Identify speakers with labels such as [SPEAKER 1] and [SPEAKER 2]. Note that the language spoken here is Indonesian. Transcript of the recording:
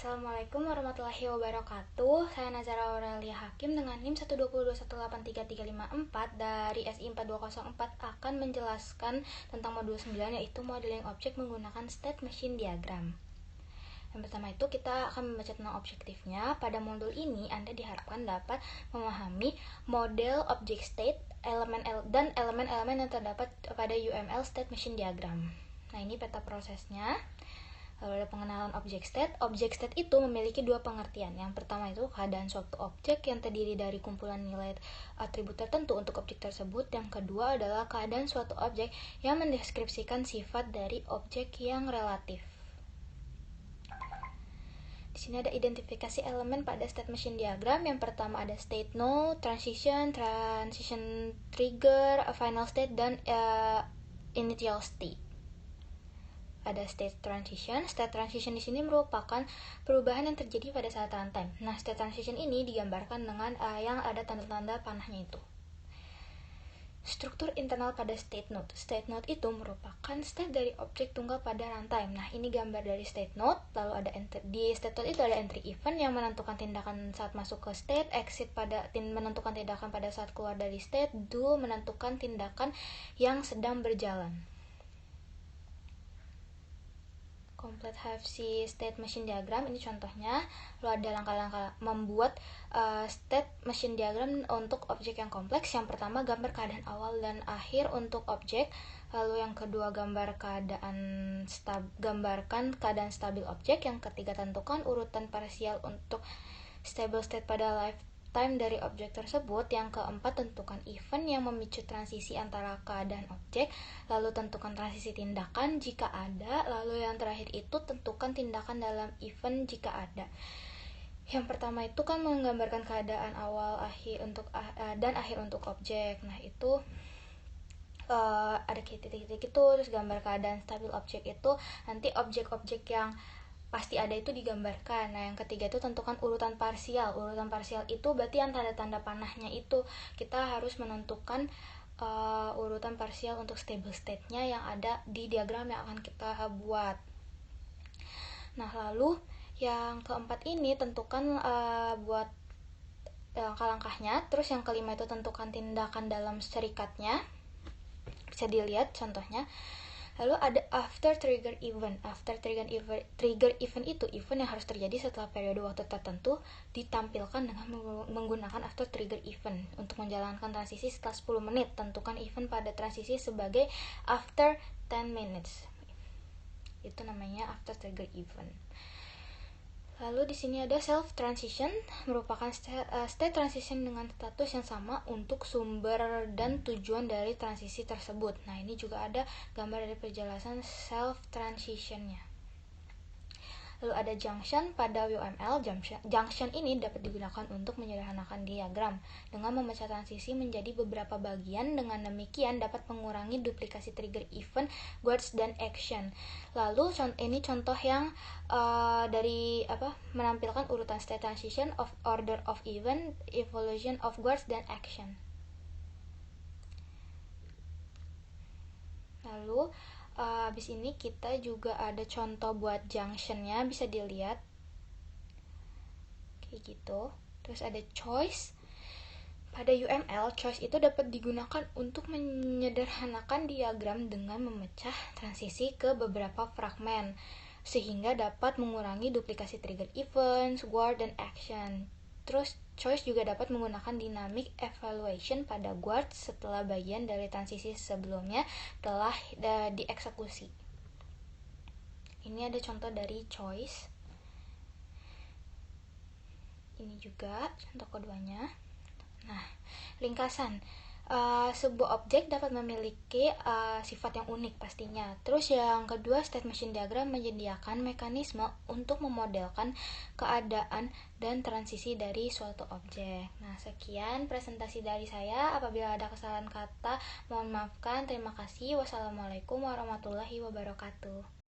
[SPEAKER 1] Assalamualaikum warahmatullahi wabarakatuh. Saya Nazara Aurelia Hakim dengan NIM 120183354 dari SI 4204 akan menjelaskan tentang modul 9, yaitu modeling objek menggunakan state machine diagram. Yang pertama itu kita akan membaca tentang objektifnya. Pada modul ini Anda diharapkan dapat memahami model object state, dan elemen-elemen yang terdapat pada UML state machine diagram. Nah, ini peta prosesnya. Lalu ada pengenalan object state. Object state itu memiliki dua pengertian. Yang pertama itu keadaan suatu objek yang terdiri dari kumpulan nilai atribut tertentu untuk objek tersebut. Yang kedua adalah keadaan suatu objek yang mendeskripsikan sifat dari objek yang relatif. Di sini ada identifikasi elemen pada state machine diagram. Yang pertama ada state node, transition trigger, final state, dan initial state. Ada state transition. State transition di sini merupakan perubahan yang terjadi pada saat runtime. Nah, state transition ini digambarkan dengan yang ada tanda-tanda panahnya itu. Struktur internal pada state node. State node itu merupakan state dari objek tunggal pada runtime. Nah, ini gambar dari state node. Lalu ada di state node itu ada entry event yang menentukan tindakan saat masuk ke state, exit menentukan tindakan pada saat keluar dari state, do menentukan tindakan yang sedang berjalan. Complete HFC state machine diagram, ini contohnya. Lalu ada langkah-langkah membuat state machine diagram untuk objek yang kompleks. Yang pertama, gambar keadaan awal dan akhir untuk objek. Lalu yang kedua, gambarkan keadaan stabil objek. Yang ketiga, tentukan urutan parsial untuk stable state pada lifetime dari objek tersebut. Yang keempat, tentukan event yang memicu transisi antara keadaan objek. Lalu tentukan transisi tindakan jika ada. Lalu yang terakhir itu tentukan tindakan dalam event jika ada. Yang pertama itu kan menggambarkan keadaan awal dan akhir untuk objek. Nah, itu ada titik-titik itu. Terus gambar keadaan stabil objek itu nanti objek-objek yang pasti ada itu digambarkan. Nah, yang ketiga itu tentukan urutan parsial. Urutan parsial itu berarti yang tanda-tanda panahnya itu kita harus menentukan urutan parsial untuk stable state-nya yang ada di diagram yang akan kita buat. Nah, lalu yang keempat ini tentukan buat langkah-langkahnya. Terus yang kelima itu tentukan tindakan dalam serikatnya. Bisa dilihat contohnya. Lalu ada after trigger event. After trigger event itu event yang harus terjadi setelah periode waktu tertentu ditampilkan dengan menggunakan after trigger event. Untuk menjalankan transisi setelah 10 menit, tentukan event pada transisi sebagai after 10 minutes. Itu namanya after trigger event. Lalu di sini ada self transition, merupakan state transition dengan status yang sama untuk sumber dan tujuan dari transisi tersebut. Nah, ini juga ada gambar dari penjelasan self transitionnya. Lalu ada junction pada UML. Junction ini dapat digunakan untuk menyederhanakan diagram dengan memecah transisi menjadi beberapa bagian. Dengan demikian dapat mengurangi duplikasi trigger event, guards, dan action. Lalu ini contoh yang menampilkan urutan state transition of order of event, evolution of guards, dan action. Lalu habis ini kita juga ada contoh buat junctionnya, bisa dilihat kayak gitu. Terus ada choice. Pada UML, choice itu dapat digunakan untuk menyederhanakan diagram dengan memecah transisi ke beberapa fragmen sehingga dapat mengurangi duplikasi trigger events, guard, dan action. Terus choice juga dapat menggunakan dynamic evaluation pada guard setelah bagian dari transisi sebelumnya telah dieksekusi. Ini ada contoh dari choice. Ini juga contoh keduanya. Nah, ringkasan. Sebuah objek dapat memiliki sifat yang unik pastinya. Terus yang kedua, state machine diagram menyediakan mekanisme untuk memodelkan keadaan dan transisi dari suatu objek. Nah, sekian presentasi dari saya. Apabila ada kesalahan kata, mohon maafkan. Terima kasih. Wassalamualaikum warahmatullahi wabarakatuh.